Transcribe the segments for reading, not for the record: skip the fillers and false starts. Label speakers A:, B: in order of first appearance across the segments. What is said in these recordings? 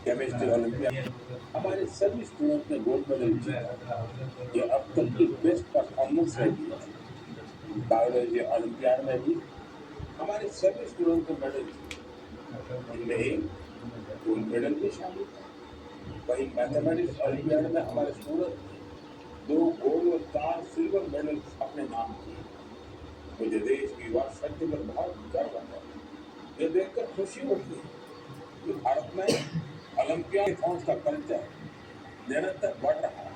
A: Chemistry olympiad हमारे सभी student ने गोल्ड मेडल जीता। ये अब तक की बेस्ट परफॉर्मेंस रही है। बायोलॉजी ओलंपियाड में भी हमारे सभी स्टूडेंट ने मेडल जीते। इनमें एक गोल्ड मेडल भी शामिल है। वहीं मैथमेटिक्स ओलंपियाड में हमारे स्टूडेंट ने 2 गोल्ड और 4 सिल्वर मेडल अपने नाम किए। मुझे देश की युवा शक्ति पर बहुत गर्व है। ये देखकर खुशी होती है कि भारत में ओलंपियाड फॉर्म्स का कल्चर निरंतर बढ़ रहा है।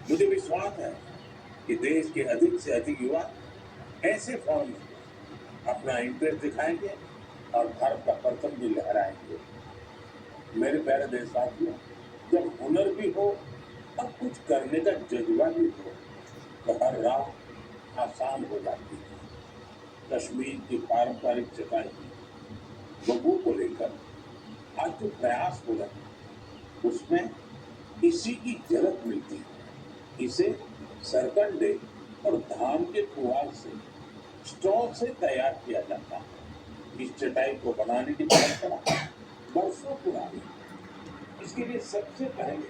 A: मुझे विश्वास है कि देश के अधिक से अधिक युवा ऐसे फॉर्म में अपना इंटरेस्ट दिखाएंगे और भारत का परचम भी लहराएंगे। मेरे प्यारे देशवासियों, जब हुनर भी हो और कुछ करने का जज्बा भी हो तो हर राह आसान हो जाती है। कश्मीर की पारंपरिक चटाई बबू को लेकर आज जो प्रयास हो रहे हैं उसमें इसी की झलक मिलती है। इसे सरकंडे और धान के पुआल से स्टॉक से तैयार किया जाता है। इस चटाई को बनाने की परंपरा बरसों पुरानी है। इसके लिए सबसे पहले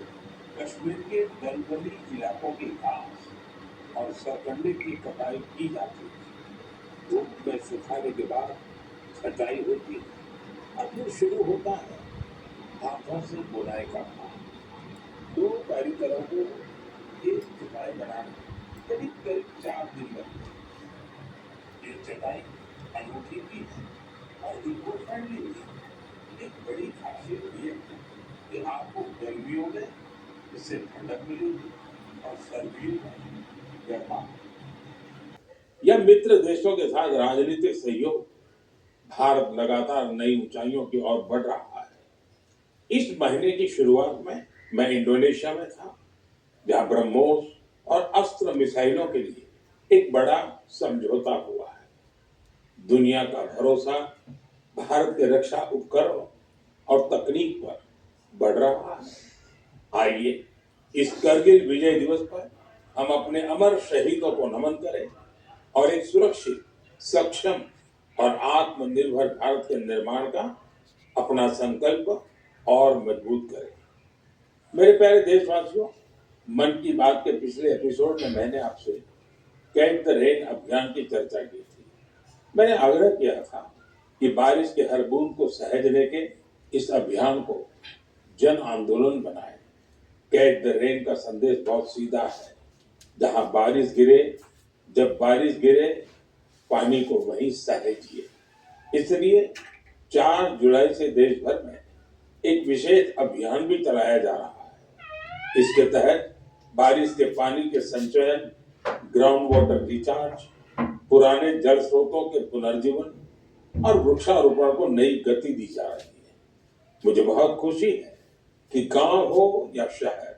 A: कश्मीर के दलदली इलाकों की घास और सरकंडे की कटाई की जाती है। धूप में सुखाने के बाद छटाई होती है और फिर शुरू होता है हाथों से बुनाई का काम। 2 कारीगरों को एक चटाई बनाने करीब करीब 4 दिन लगते हैं। ये चटाई अनूठी भी है और इको फ्रेंडली भी है। एक बड़ी खासियत ये है कि आपको गर्मियों में इससे ठंडक मिलेगी और सर्दियों में गर्मा। यह मित्र देशों के साथ राजनीतिक सहयोग भारत लगातार नई ऊंचाइयों की ओर बढ़ रहा है। इस महीने की शुरुआत में मैं इंडोनेशिया में था, जहां ब्रह्मोस और अस्त्र मिसाइलों के लिए एक बड़ा समझौता हुआ है। दुनिया का भरोसा भारत के रक्षा उपकरणों और तकनीक पर बढ़ रहा है। आइए इस करगिल विजय दिवस पर हम अपने अमर शहीदों को नमन करें और एक सुरक्षित, सक्षम और आत्मनिर्भर भारत के निर्माण का अपना संकल्प और मजबूत करें। मेरे प्यारे देशवासियों, मन की बात के पिछले एपिसोड में मैंने आपसे कैच द रेन अभियान की चर्चा की थी। मैंने आग्रह किया था कि बारिश के हर बूंद को सहेजने के इस अभियान को जन आंदोलन बनाएं। कैच द रेन का संदेश बहुत सीधा है। जहां बारिश गिरे, जब बारिश गिरे, पानी को वहीं सहेजिए। इसलिए 4 जुलाई से देश भर में एक विशेष अभियान भी चलाया जा रहा है। इसके तहत बारिश के पानी के संचयन, ग्राउंड वाटर रिचार्ज, पुराने जल स्रोतों के पुनर्जीवन और वृक्षारोपण को नई गति दी जा रही है। मुझे बहुत खुशी है कि गांव हो या शहर,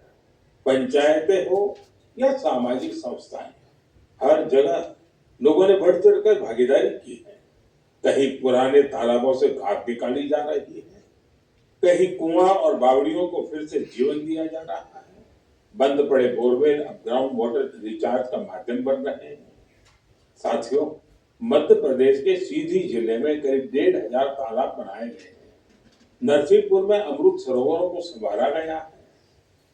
A: पंचायतें हो या सामाजिक संस्थाएं, हर जगह लोगों ने बढ़ चढ़कर भागीदारी की है। कहीं पुराने तालाबों से घास निकाली जा रही है, कहीं कुआं और बावड़ियों को फिर से जीवन दिया जा रहा है। बंद पड़े बोरवेल अब ग्राउंड वाटर रिचार्ज का माध्यम बन रहे हैं। साथियों, मध्य प्रदेश के सीधी जिले में करीब 1,500 तालाब बनाए गए हैं। नरसिंहपुर में अमृत सरोवरों को संवारा गया है।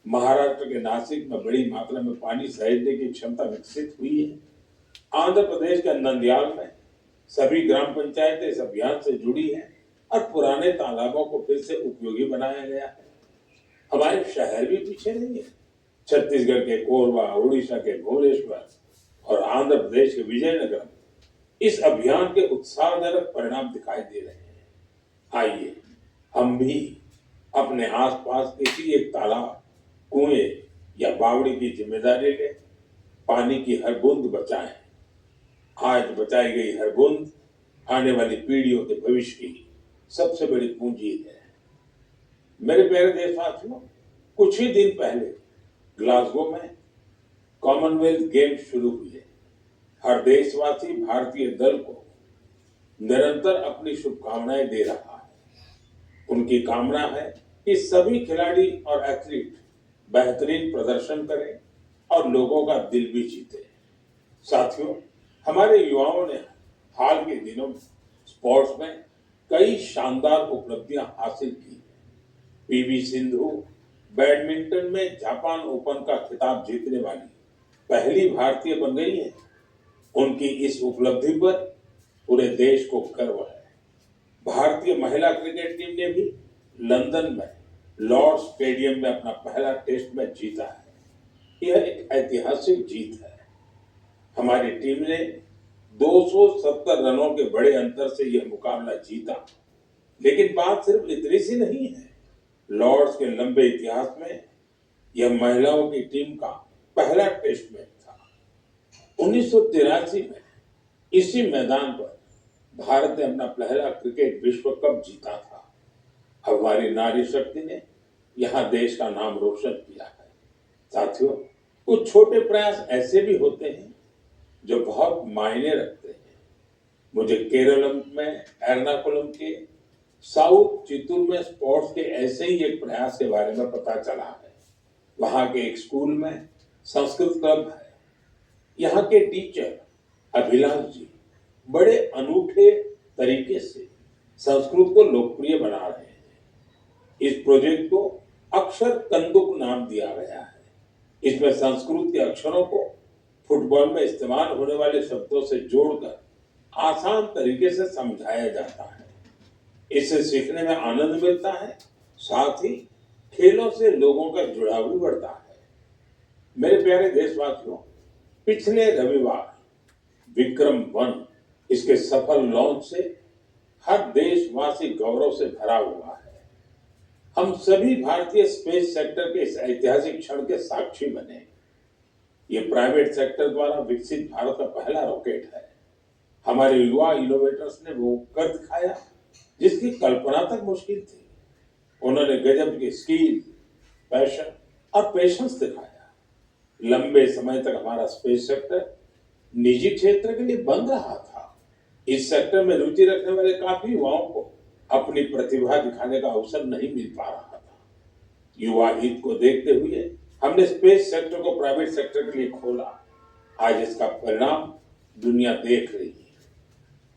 A: महाराष्ट्र के नासिक में बड़ी मात्रा में पानी सहेजने की क्षमता विकसित हुई है। आंध्र प्रदेश के नंदयाल में सभी ग्राम पंचायतें इस अभियान से जुड़ी हैं और पुराने तालाबों को फिर से उपयोगी बनाया गया है। हमारे शहर भी पीछे नहीं है। छत्तीसगढ़ के कोरबा, उड़ीसा के भुवनेश्वर और आंध्र प्रदेश के विजयनगर इस अभियान के उत्साहजनक परिणाम दिखाई दे रहे हैं। आइए हम भी अपने आसपास किसी एक तालाब, कुएं या बावड़ी की जिम्मेदारी लें। पानी की हर बूंद बचाएं। आज बचाई गई हर बूंद आने वाली पीढ़ियों के भविष्य की सबसे बड़ी पूंजी है। मेरे प्यारे देशवासियों, कुछ ही दिन पहले ग्लासगो में कॉमनवेल्थ गेम्स शुरू हुए। हर देशवासी भारतीय दल को निरंतर अपनी शुभकामनाएं दे रहा है। उनकी कामना है कि सभी खिलाड़ी और एथलीट बेहतरीन प्रदर्शन करें और लोगों का दिल भी जीते। साथियों, हमारे युवाओं ने हाल के दिनों में स्पोर्ट्स में कई शानदार उपलब्धियां हासिल की। पीवी सिंधु बैडमिंटन में जापान ओपन का खिताब जीतने वाली पहली भारतीय बन गई है। उनकी इस उपलब्धि पर पूरे देश को गर्व है। भारतीय महिला क्रिकेट टीम ने भी लंदन में लॉर्ड स्टेडियम में अपना पहला टेस्ट मैच जीता है। यह एक ऐतिहासिक जीत है। हमारी टीम ने 270 रनों के बड़े अंतर से यह मुकाबला जीता। लेकिन बात सिर्फ इतनी सी नहीं है। लॉर्ड्स के लंबे इतिहास में यह महिलाओं की टीम का पहला टेस्ट मैच था। 1983 में इसी मैदान पर भारत ने अपना पहला क्रिकेट विश्व कप जीता था। हमारी नारी शक्ति ने यहाँ देश का नाम रोशन किया है। साथियों, कुछ छोटे प्रयास ऐसे भी होते हैं जो बहुत मायने रखते हैं। मुझे केरल में एर्नाकुलम के साउथ चित्तूर में स्पोर्ट्स के ऐसे ही एक प्रयास के बारे में पता चला है। वहां के एक स्कूल में संस्कृत क्लब है। यहाँ के टीचर अभिलाष जी बड़े अनूठे तरीके से संस्कृत को लोकप्रिय बना रहे हैं। इस प्रोजेक्ट को अक्षर कंदुक नाम दिया गया है। इसमें संस्कृत के अक्षरों को फुटबॉल में इस्तेमाल होने वाले शब्दों से जोड़कर आसान तरीके से समझाया जाता है। इससे सीखने में आनंद मिलता है, साथ ही खेलों से लोगों का जुड़ाव भी बढ़ता है। मेरे प्यारे देशवासियों, पिछले रविवार विक्रम-1 इसके सफल लॉन्च से हर देशवासी गौरव से भरा हुआ है। हम सभी भारतीय स्पेस सेक्टर के इस ऐतिहासिक क्षण के साक्षी बने। ये प्राइवेट सेक्टर द्वारा विकसित भारत का पहला रॉकेट है। हमारे युवा इनोवेटर्स ने वो कर दिखाया जिसकी कल्पना तक मुश्किल थी। उन्होंने गजब की स्किल, पैशन और पेशेंस दिखाया। लंबे समय तक हमारा स्पेस सेक्टर निजी क्षेत्र के लिए बंद रहा था। इस सेक्टर में रुचि रखने वाले काफी युवाओं को अपनी प्रतिभा दिखाने का अवसर नहीं मिल पा रहा था। युवा हित को देखते हुए हमने स्पेस सेक्टर को प्राइवेट सेक्टर के लिए खोला। आज इसका परिणाम दुनिया देख रही है।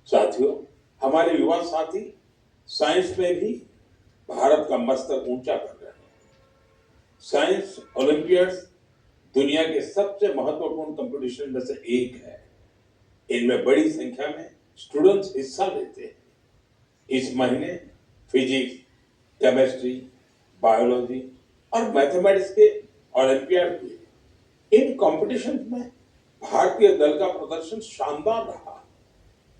A: साथियों, हमारे युवा साथी साइंस में भी भारत का मस्तक ऊंचा कर रहे हैं। साइंस ओलंपियाड्स दुनिया के सबसे महत्वपूर्ण कंपटीशन में से एक है। इनमें बड़ी संख्या में स्टूडेंट्स हिस्सा लेते हैं। इस महीने फिजिक्स, केमिस्ट्री, बायोलॉजी और मैथमेटिक्स के ओलंपियाड हुए। इन कॉम्पिटिशन में भारतीय दल का प्रदर्शन शानदार रहा।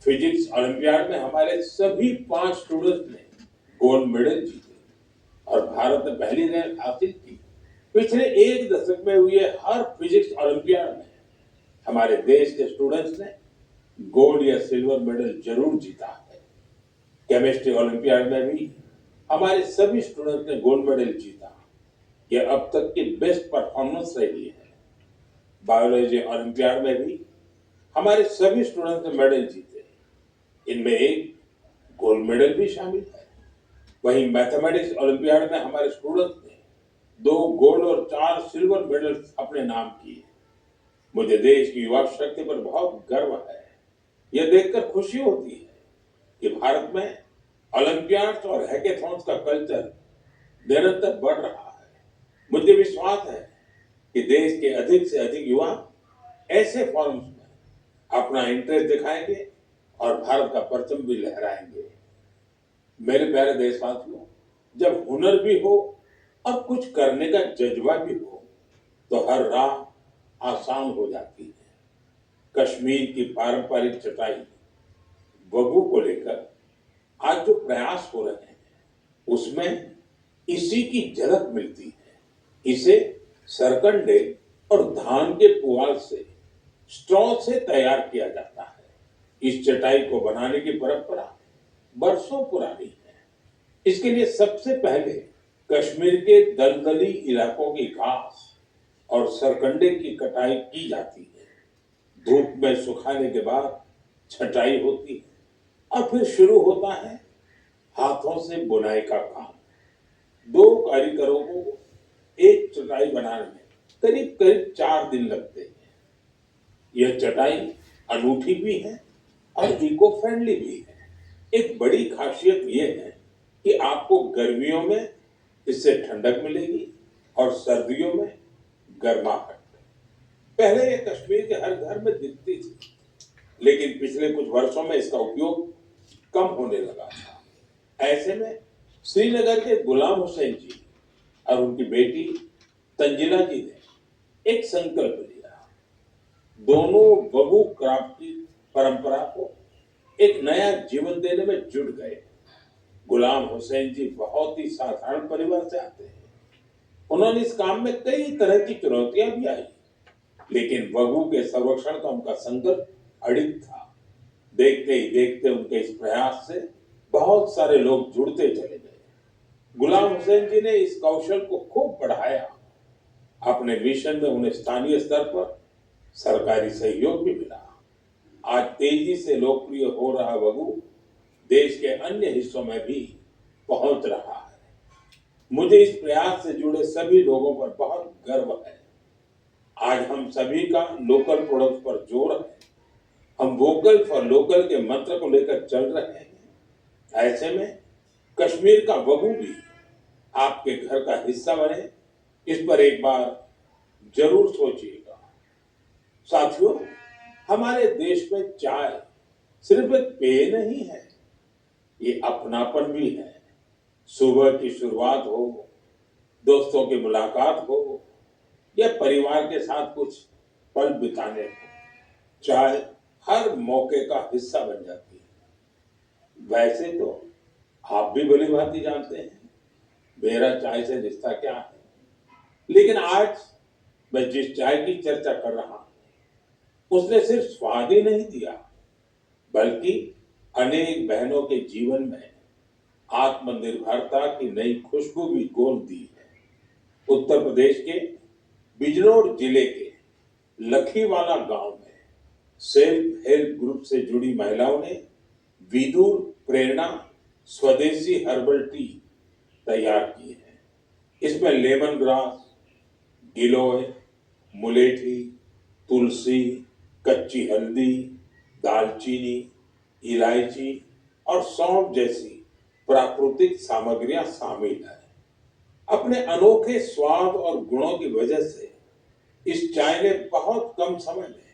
A: फिजिक्स ओलंपियाड में हमारे सभी 5 स्टूडेंट्स ने गोल्ड मेडल जीते और भारत ने पहली रैंक हासिल की। पिछले एक दशक में हुए हर फिजिक्स ओलंपियाड में हमारे देश के स्टूडेंट्स ने गोल्ड या सिल्वर मेडल जरूर जीता है। केमिस्ट्री ओलंपियाड में भी हमारे सभी स्टूडेंट्स ने गोल्ड मेडल जीता। यह अब तक की बेस्ट परफॉर्मेंस रही है। बायोलॉजी ओलंपियाड में भी हमारे सभी स्टूडेंट्स ने मेडल जीते। इनमें एक गोल्ड मेडल भी शामिल है। वहीं मैथमेटिक्स ओलंपियाड में हमारे स्टूडेंट्स ने 2 गोल्ड और 4 सिल्वर मेडल अपने नाम किए। मुझे देश की युवा शक्ति पर बहुत गर्व है। यह देखकर खुशी होती है कि भारत में ओलंपियाड्स और हैकेथॉन्स का कल्चर निरंतर बढ़ रहा है। मुझे विश्वास है कि देश के अधिक से अधिक युवा ऐसे फोरम्स में अपना इंटरेस्ट दिखाएंगे और भारत का परचम भी लहराएंगे। मेरे प्यारे देशवासियों, जब हुनर भी हो और कुछ करने का जज्बा भी हो तो हर राह आसान हो जाती है। कश्मीर की पारंपरिक चटाई बगु को लेकर आज जो प्रयास हो रहे हैं उसमें इसी की झलक मिलती है। इसे सरकंडे और धान के पुआल से स्ट्रॉ से तैयार किया जाता है। इस चटाई को बनाने की परंपरा बरसों पुरानी है। इसके लिए सबसे पहले कश्मीर के दलदली इलाकों की घास और सरकंडे की कटाई की जाती है। धूप में सुखाने के बाद छटाई होती है और फिर शुरू होता है हाथों से बुनाई का काम। 2 कारीगरों को एक चटाई बनाने में करीब करीब 4 दिन लगते हैं। यह चटाई अनूठी भी है और इको फ्रेंडली भी है। एक बड़ी खासियत यह है कि आपको गर्मियों में इससे ठंडक मिलेगी और सर्दियों में गर्माहट। पहले ये कश्मीर के हर घर में दिखती थी, लेकिन पिछले कुछ वर्षों में इसका उपयोग कम होने लगा था। ऐसे में श्रीनगर के गुलाम हुसैन जी और उनकी बेटी तंजिला जी ने एक संकल्प लिया। दोनों बबू क्राफ्ट की परंपरा को एक नया जीवन देने में जुट गए। गुलाम हुसैन जी बहुत ही साधारण परिवार से आते हैं। उन्होंने इस काम में कई तरह की चुनौतियां भी आई, लेकिन बबू के संरक्षण का उनका संकल्प अडिग था। देखते ही देखते उनके इस प्रयास से बहुत सारे लोग जुड़ते चले गए। गुलाम हुसैन जी ने इस कौशल को खूब बढ़ाया। अपने मिशन में उन्हें स्थानीय स्तर पर सरकारी सहयोग भी मिला। आज तेजी से लोकप्रिय हो रहा वगु देश के अन्य हिस्सों में भी पहुंच रहा है। मुझे इस प्रयास से जुड़े सभी लोगों पर बहुत गर्व है। आज हम सभी का लोकल प्रोडक्ट पर जोर है। हम वोकल फॉर लोकल के मंत्र को लेकर चल रहे हैं। ऐसे में कश्मीर का वगु भी आपके घर का हिस्सा बने, इस पर एक बार जरूर सोचिएगा। साथियों, हमारे देश में चाय सिर्फ एक पेय नहीं है, ये अपनापन भी है। सुबह की शुरुआत हो, दोस्तों की मुलाकात हो या परिवार के साथ कुछ पल बिताने हो, चाय हर मौके का हिस्सा बन जाती है। वैसे तो आप भी भली भांति जानते हैं मेरा चाय से रिश्ता क्या है, लेकिन आज मैं जिस चाय की चर्चा कर रहा हूं उसने सिर्फ स्वाद ही नहीं दिया, बल्कि अनेक बहनों के जीवन में आत्मनिर्भरता की नई खुशबू भी घोल दी है। उत्तर प्रदेश के बिजनौर जिले के लखीवाला गांव में सेल्फ हेल्प ग्रुप से जुड़ी महिलाओं ने विदुर प्रेरणा स्वदेशी हर्बल टी तैयार की है। इसमें लेमन ग्रास, गिलोय, मुलेठी, तुलसी, कच्ची हल्दी, दालचीनी, इलायची और सौंफ जैसी प्राकृतिक सामग्रियां शामिल है। अपने अनोखे स्वाद और गुणों की वजह से इस चाय ने बहुत कम समय में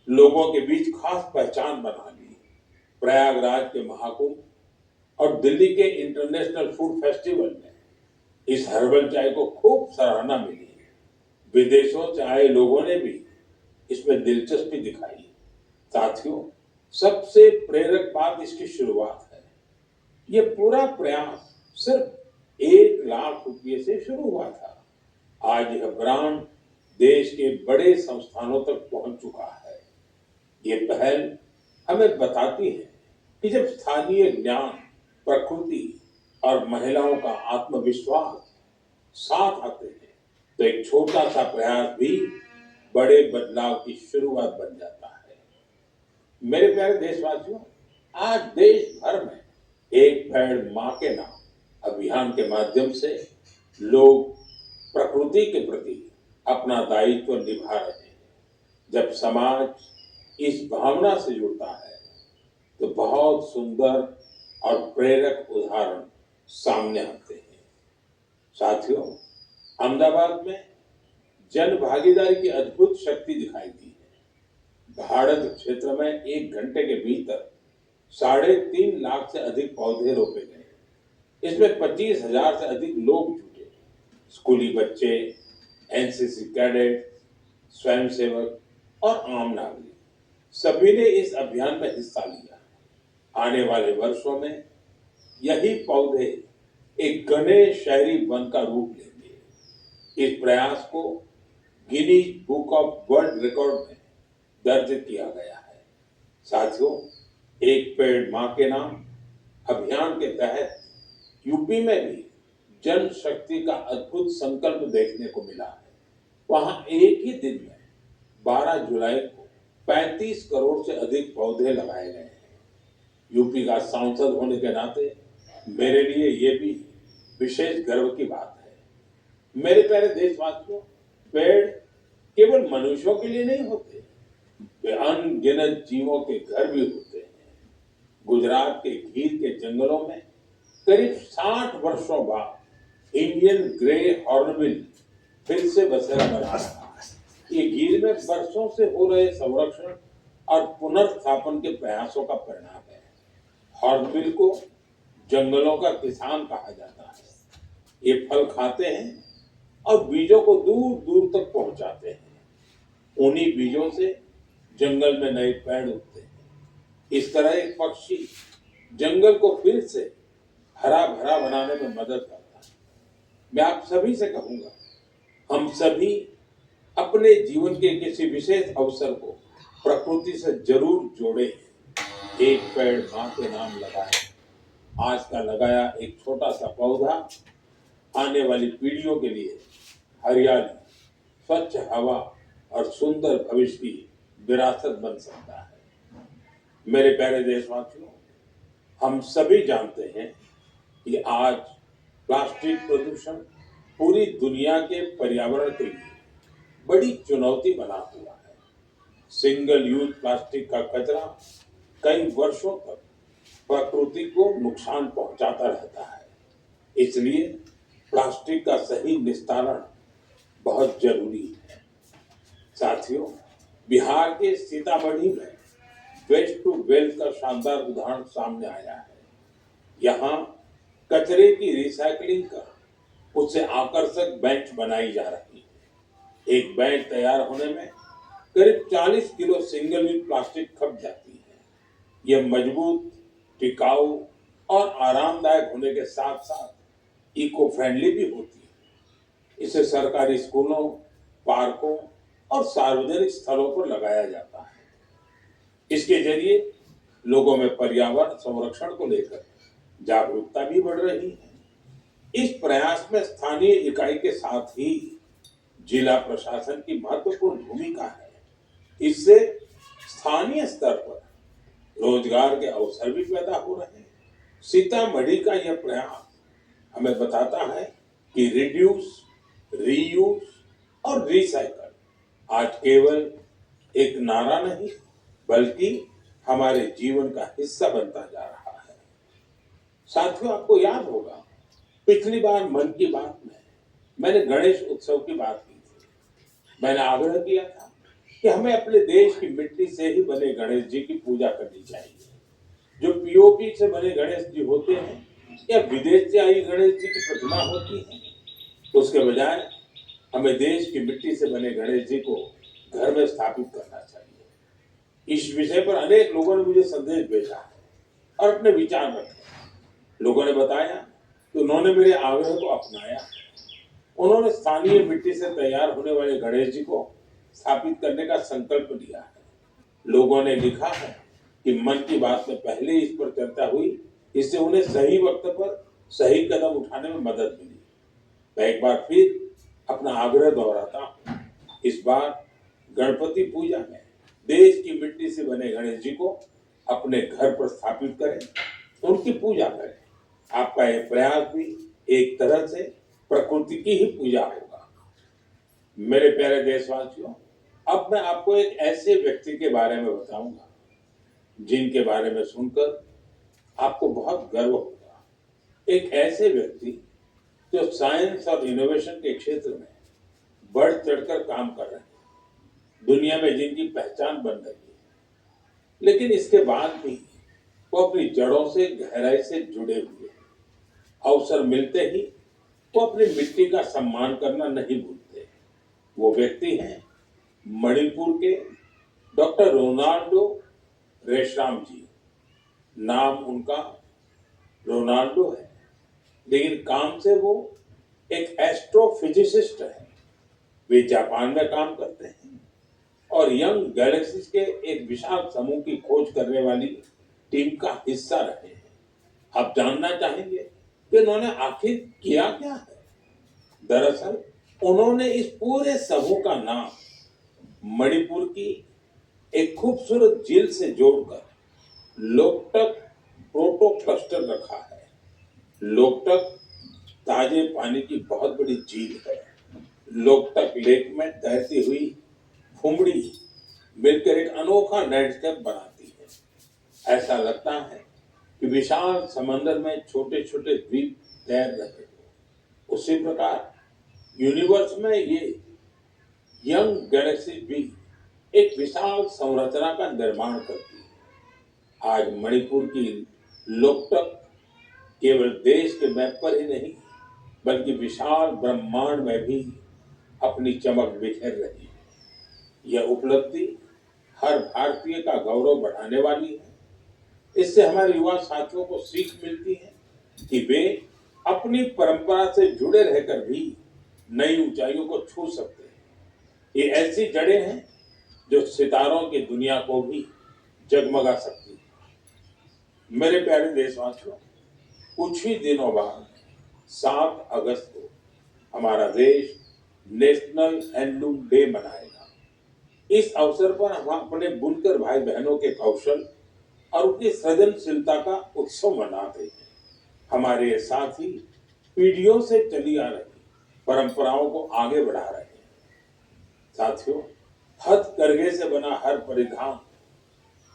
A: लोगों के बीच खास पहचान बना ली। प्रयागराज के महाकुंभ और दिल्ली के इंटरनेशनल फूड फेस्टिवल में इस हर्बल चाय को खूब सराहना मिली है। विदेशों से आए लोगों ने भी इसमें दिलचस्पी दिखाई। साथियों, सबसे प्रेरक बात इसकी शुरुआत है। ये पूरा प्रयास सिर्फ 1 लाख रुपये से शुरू हुआ था। आज यह ब्रांड देश के बड़े संस्थानों तक पहुंच चुका है। ये पहल हमें बताती है कि जब स्थानीय ज्ञान, प्रकृति और महिलाओं का आत्मविश्वास साथ आते हैं तो एक छोटा सा प्रयास भी बड़े बदलाव की शुरुआत बन जाता है। मेरे प्यारे देशवासियों, आज देश भर में एक पेड़ मां के नाम अभियान के माध्यम से लोग प्रकृति के प्रति अपना दायित्व निभा रहे हैं। जब समाज इस भावना से जुड़ता है तो बहुत सुंदर और प्रेरक उदाहरण सामने आते हैं। साथियों, अहमदाबाद में जन भागीदारी की अद्भुत शक्ति दिखाई दी है। भारत क्षेत्र में 1 घंटे के भीतर 3.5 लाख से अधिक पौधे रोपे गए। इसमें 25,000 से अधिक लोग जुटे। स्कूली बच्चे, एनसीसी कैडेट, स्वयंसेवक और आम नागरिक सभी ने इस अभियान में हिस्सा लिया। आने वाले वर्षों में यही पौधे एक घने शहरी वन का रूप लेंगे। इस प्रयास को Guinness book of world record में दर्ज किया गया है। साथियों, एक पेड़ मां के नाम अभियान के तहत यूपी में भी जन शक्ति का अद्भुत संकल्प देखने को मिला है। वहां एक ही दिन में 12 जुलाई को 35 करोड़ से अधिक पौधे लगाए गए हैं। यूपी का सांसद होने के नाते मेरे लिए ये भी विशेष गर्व की बात है। मेरे प्यारे देशवासियों, पेड़ केवल मनुष्यों के लिए नहीं होते, वे अनगिनत जीवों के घर भी होते हैं। गुजरात के गीर के जंगलों में करीब 60 वर्षों बाद इंडियन ग्रे हॉर्नबिल फिर से बसेरा बना रहा है। ये गिर में वर्षों से हो रहे संरक्षण और पुनर्स्थापन के प्रयासों का परिणाम है। हॉर्नबिल को जंगलों का किसान कहा जाता है। ये फल खाते हैं और बीजों को दूर दूर तक पहुंचाते हैं। उन्हीं बीजों से जंगल में नए पेड़ उगते हैं। इस तरह एक पक्षी जंगल को फिर से हरा भरा बनाने में मदद करता है। मैं आप सभी से कहूंगा, हम सभी अपने जीवन के किसी विशेष अवसर को प्रकृति से जरूर जोड़ें। एक पेड़ मां के नाम लगाएं। आज का लगाया एक छोटा सा पौधा आने वाली पीढ़ियों के लिए हरियाली, स्वच्छ हवा और सुंदर भविष्य की विरासत बन सकता है। मेरे प्यारे देशवासियों, हम सभी जानते हैं कि आज प्लास्टिक प्रदूषण पूरी दुनिया के पर्यावरण के लिए बड़ी चुनौती बना हुआ है। सिंगल यूज प्लास्टिक का कचरा कई वर्षों तक प्रकृति को नुकसान पहुंचाता रहता है। इसलिए प्लास्टिक का सही निस्तारण बहुत जरूरी है। साथियों, बिहार के सीतामढ़ी में वेस्ट टू वेल्थ का शानदार उदाहरण सामने आया है। यहाँ कचरे की रिसाइकलिंग कर उससे आकर्षक बेंच बनाई जा रही है। एक बेंच तैयार होने में करीब 40 किलो सिंगल यूज प्लास्टिक खप जाती है। यह मजबूत, टिकाऊ और आरामदायक होने के साथ साथ इको फ्रेंडली भी होती है। इसे सरकारी स्कूलों, पार्कों और सार्वजनिक स्थलों पर लगाया जाता है। इसके जरिए लोगों में पर्यावरण संरक्षण को लेकर जागरूकता भी बढ़ रही है। इस प्रयास में स्थानीय इकाई के साथ ही जिला प्रशासन की महत्वपूर्ण भूमिका है। इससे स्थानीय स्तर पर रोजगार के अवसर भी पैदा हो रहे हैं। सीतामढ़ी का यह प्रयास हमें बताता है कि रिड्यूस, रीयूज और रिसाइकल आज केवल एक नारा नहीं, बल्कि हमारे जीवन का हिस्सा बनता जा रहा है। साथियों, आपको याद होगा, पिछली बार मन की बात में मैंने गणेश उत्सव की बात की थी। मैंने आग्रह किया था कि हमें अपने देश की मिट्टी से ही बने गणेश जी की पूजा करनी चाहिए। जो पीओपी से बने गणेश जी होते हैं या विदेश से आई गणेश जी की प्रतिमा होती है, उसके बजाय हमें देश की मिट्टी से बने गणेश जी को घर में स्थापित करना चाहिए। इस विषय पर अनेक लोगों ने मुझे संदेश भेजा है और अपने विचार रखे। लोगों ने बताया कि उन्होंने मेरे आग्रह को अपनाया। उन्होंने स्थानीय मिट्टी से तैयार होने वाले गणेश जी को स्थापित करने का संकल्प लिया है। लोगों ने लिखा है कि मन की बात में पहले इस पर चर्चा हुई, इससे उन्हें सही वक्त पर सही कदम उठाने में मदद मिली। मैं एक बार फिर अपना आग्रह दोहराता हूँ, इस बार गणपति पूजा में देश की मिट्टी से बने गणेश जी को अपने घर पर स्थापित करें, उनकी पूजा करें। आपका यह प्रयास भी एक तरह से प्रकृति की ही पूजा होगा। मेरे प्यारे देशवासियों, अब मैं आपको एक ऐसे व्यक्ति के बारे में बताऊंगा जिनके बारे में सुनकर आपको बहुत गर्व होगा। एक ऐसे व्यक्ति जो साइंस और इनोवेशन के क्षेत्र में बढ़ चढ़कर काम कर रहे हैं, दुनिया में जिनकी पहचान बन रही है, लेकिन इसके बाद भी वो अपनी जड़ों से गहराई से जुड़े हुए हैं। अवसर मिलते ही वो अपनी मिट्टी का सम्मान करना नहीं भूलते। वो व्यक्ति हैं मणिपुर के डॉक्टर रोनाल्डो रेशम जी। नाम उनका रोनाल्डो है, लेकिन काम से वो एक एस्ट्रोफिजिसिस्ट है। वे जापान में काम करते हैं और यंग गैलेक्सीज के एक विशाल समूह की खोज करने वाली टीम का हिस्सा रहे हैं। आप जानना चाहेंगे कि उन्होंने आखिर किया क्या है? दरअसल उन्होंने इस पूरे समूह का नाम मणिपुर की एक खूबसूरत झील से जोड़कर लोकटक प्रोटो क्लस्टर रखा है। लोकटक ताजे पानी की बहुत बड़ी झील है। लोकटक लेक में तैरती हुई फुमड़ी मिलकर एक अनोखा लैंडस्केप बनाती है। ऐसा लगता है कि विशाल समंदर में छोटे छोटे द्वीप तैर रहे हो। उसी प्रकार यूनिवर्स में ये यंग गैलेक्सी भी एक विशाल संरचना का निर्माण करती है। आज मणिपुर की लोकटक केवल देश के मैप पर ही नहीं बल्कि विशाल ब्रह्मांड में भी अपनी चमक बिखेर रही है। यह उपलब्धि हर भारतीय का गौरव बढ़ाने वाली है। इससे हमारे युवा साथियों को सीख मिलती है कि वे अपनी परंपरा से जुड़े रहकर भी नई ऊंचाइयों को छू सकते हैं। ये ऐसी जड़ें हैं जो सितारों की दुनिया को भी जगमगा सकती है। मेरे प्यारे देशवासियों, कुछ ही दिनों बाद 7 अगस्त को हमारा देश नेशनल हैंडलूम डे मनाएगा। इस अवसर पर हम अपने बुनकर भाई बहनों के कौशल और उनकी सृजनशीलता का उत्सव मनाते हैं। हमारे साथी पीढ़ियों से चली आ रही परंपराओं को आगे बढ़ा रहे हैं। साथियों, हथकरघे से बना हर परिधान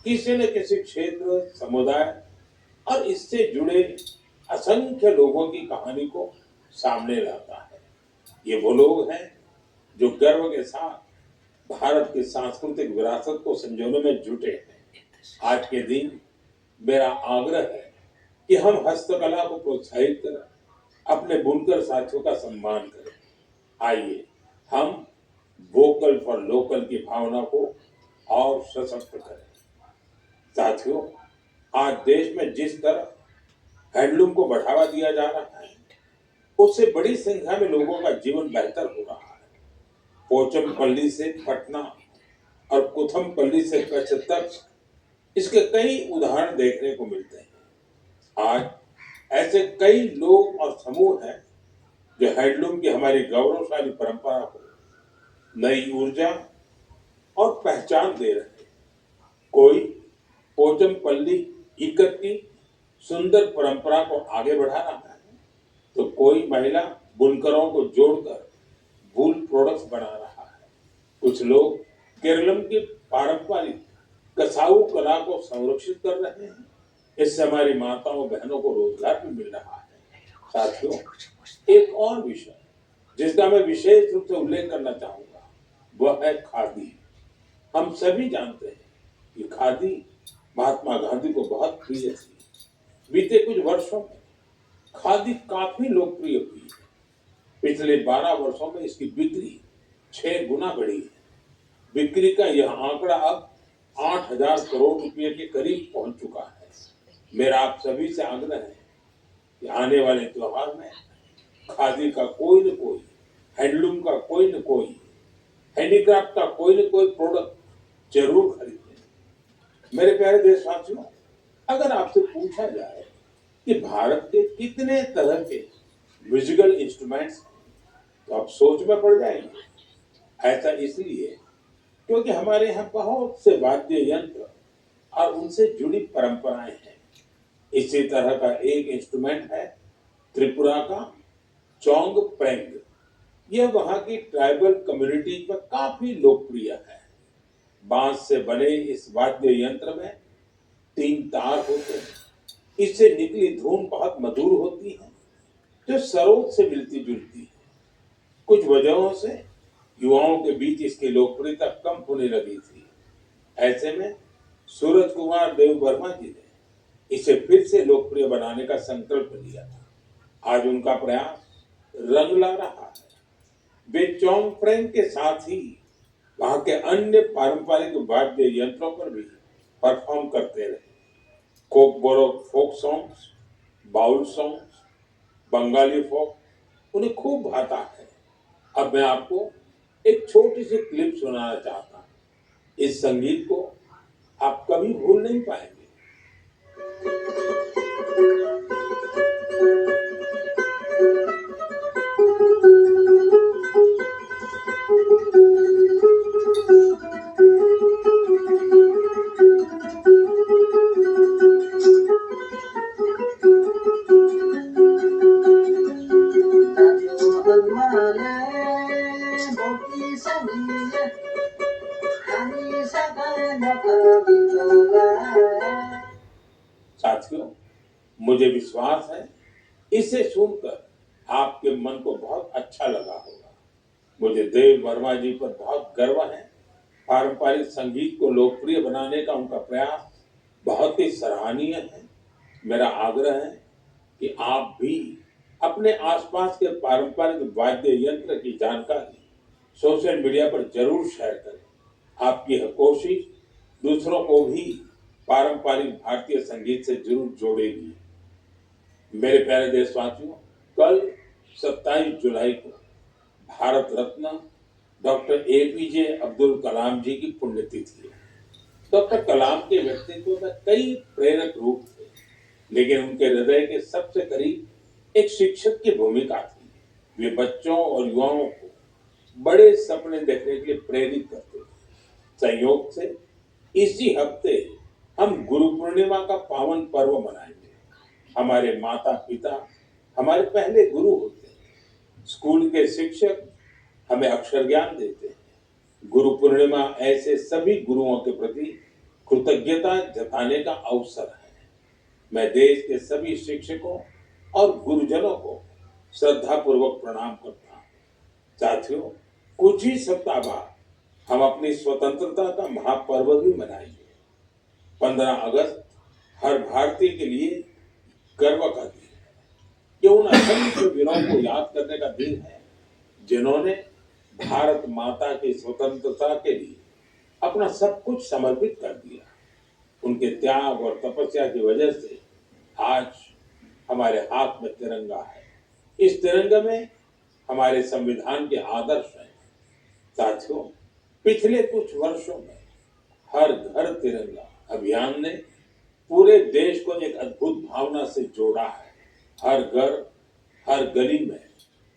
A: किसी न किसी क्षेत्र, समुदाय और इससे जुड़े असंख्य लोगों की कहानी को सामने लाता है। ये वो लोग हैं जो गर्व के साथ भारत की सांस्कृतिक विरासत को संजोने में जुटे हैं। आज के दिन मेरा आग्रह है कि हम हस्तकला को प्रोत्साहित करें, अपने बुनकर साथियों का सम्मान करें। आइए हम वोकल फॉर लोकल की भावना को और सशक्त करें। साथियों, आज देश में जिस तरह हैंडलूम को बढ़ावा दिया जा रहा है, उससे बड़ी संख्या में लोगों का जीवन बेहतर हो रहा है। पोचमपल्ली से पटना और कुथमपल्ली से कच्छ तक इसके कई उदाहरण देखने को मिलते हैं। आज ऐसे कई लोग और समूह हैं जो हैंडलूम की हमारी गौरवशाली परंपरा को नई ऊर्जा और पहचान दे रहे हैं। कोई पोचमपल्ली इकत की सुंदर परंपरा को आगे बढ़ा रहा है, तो कोई महिला बुनकरों को जोड़कर वूल प्रोडक्ट्स बना रहा है। कुछ लोग केरलम की पारंपरिक कसाऊ कला को संरक्षित कर रहे हैं। इससे हमारी माताओं बहनों को रोजगार भी मिल रहा है। साथियों, एक और विषय जिसका मैं विशेष रूप से उल्लेख करना चाहूंगा वह है खादी। हम सभी जानते हैं कि खादी महात्मा गांधी को बहुत प्रिय थी। बीते कुछ वर्षों में खादी काफी लोकप्रिय हुई है। पिछले 12 वर्षों में इसकी बिक्री 6 गुना बढ़ी है। बिक्री का यह आंकड़ा अब 8,000 करोड़ रुपए के करीब पहुंच चुका है। मेरा आप सभी से आग्रह है कि आने वाले त्योहार में खादी का कोई न कोई, हैंडलूम का कोई न कोई, हैंडीक्राफ्ट का कोई न कोई प्रोडक्ट जरूर खरीदें। मेरे प्यारे देशवासियों, अगर आपसे पूछा जाए कि भारत के कितने तरह के म्यूजिकल इंस्ट्रूमेंट्स हैं, तो आप सोच में पड़ जाएंगे। ऐसा इसलिए क्योंकि हमारे यहाँ बहुत से वाद्य यंत्र और उनसे जुड़ी परंपराएं हैं। इसी तरह का एक इंस्ट्रूमेंट है त्रिपुरा का चोंगप्रेंग। यह वहाँ की ट्राइबल कम्युनिटी में काफी लोकप्रिय है। बांस से बने इस वाद्य यंत्र में 3 तार होते हैं। इससे निकली धुन बहुत मधुर होती है, जो सरोद से मिलती जुलती है। कुछ वजहों से युवाओं के बीच इसकी लोकप्रियता कम होने लगी थी। ऐसे में सूरज कुमार देव वर्मा जी ने इसे फिर से लोकप्रिय बनाने का संकल्प लिया था। आज उनका प्रयास रंग ला रहा है। वे चोंगप्रेंग के साथ ही वहां के अन्य पारंपरिक वाद्य यंत्रों पर भी परफॉर्म करते रहे। Kokborok folk songs, Baul songs, Bengali folk उन्हें खूब भाता है। अब मैं आपको एक छोटी सी क्लिप सुनाना चाहता हूँ। इस संगीत को आप कभी भूल नहीं पाएंगे। साथियों, मुझे विश्वास है इसे सुनकर आपके मन को बहुत अच्छा लगा होगा। मुझे देव वर्मा जी पर बहुत गर्व है। पारंपरिक संगीत को लोकप्रिय बनाने का उनका प्रयास बहुत ही सराहनीय है। मेरा आग्रह है कि आप भी अपने आसपास के पारंपरिक वाद्य यंत्र की जानकारी सोशल मीडिया पर जरूर शेयर करें। आपकी यह कोशिश दूसरों को भी पारंपरिक भारतीय संगीत से जरूर जोड़ेगी। मेरे प्यारे देशवासियों, कल 27 जुलाई को भारत रत्न डॉक्टर एपीजे अब्दुल कलाम जी की पुण्यतिथि है। डॉक्टर कलाम के व्यक्तित्व में कई प्रेरक रूप थे, लेकिन उनके हृदय के सबसे करीब एक शिक्षक की भूमिका थी। वे बच्चों और युवाओं को बड़े सपने देखने के लिए प्रेरित करते थे। संयोग से इसी हफ्ते हम गुरु पूर्णिमा का पावन पर्व मनाएंगे। हमारे माता पिता हमारे पहले गुरु होते हैं। स्कूल के शिक्षक हमें अक्षर ज्ञान देते हैं। गुरु पूर्णिमा ऐसे सभी गुरुओं के प्रति कृतज्ञता जताने का अवसर है। मैं देश के सभी शिक्षकों और गुरुजनों को श्रद्धापूर्वक प्रणाम करता हूँ। साथियों, कुछ ही सप्ताह बाद हम अपनी स्वतंत्रता का महापर्व भी मनाएंगे। 15 अगस्त हर भारतीय के लिए गर्व का दिन है। ये उन असंख्य वीरों को याद करने का दिन है जिन्होंने भारत माता की स्वतंत्रता के लिए अपना सब कुछ समर्पित कर दिया। उनके त्याग और तपस्या की वजह से आज हमारे हाथ में तिरंगा है। इस तिरंगे में हमारे संविधान के आदर्श हैं। साथियों, पिछले कुछ वर्षों में हर घर तिरंगा अभियान ने पूरे देश को एक अद्भुत भावना से जोड़ा है। हर घर, हर गली में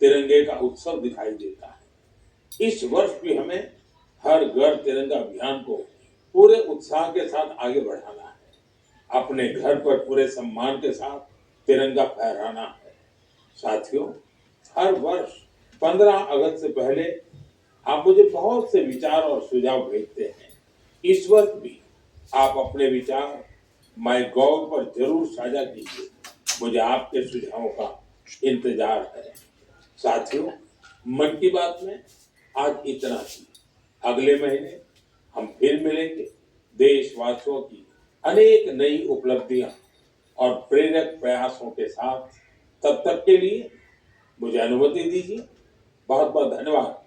A: तिरंगे का उत्सव दिखाई देता है। इस वर्ष भी हमें हर घर तिरंगा अभियान को पूरे उत्साह के साथ आगे बढ़ाना है। अपने घर पर पूरे सम्मान के साथ तिरंगा फहराना है। साथियों, हर वर्ष 15 अगस्त से पहले आप मुझे बहुत से विचार और सुझाव भेजते हैं। इस वर्ष भी आप अपने विचार माईगॉव पर जरूर साझा कीजिए। मुझे आपके सुझावों का इंतजार है। साथियों, मन की बात में आज इतना ही। अगले महीने हम फिर मिलेंगे देशवासियों की अनेक नई उपलब्धियां और प्रेरक प्रयासों के साथ। तब तक के लिए मुझे अनुमति दीजिए। बहुत बहुत धन्यवाद।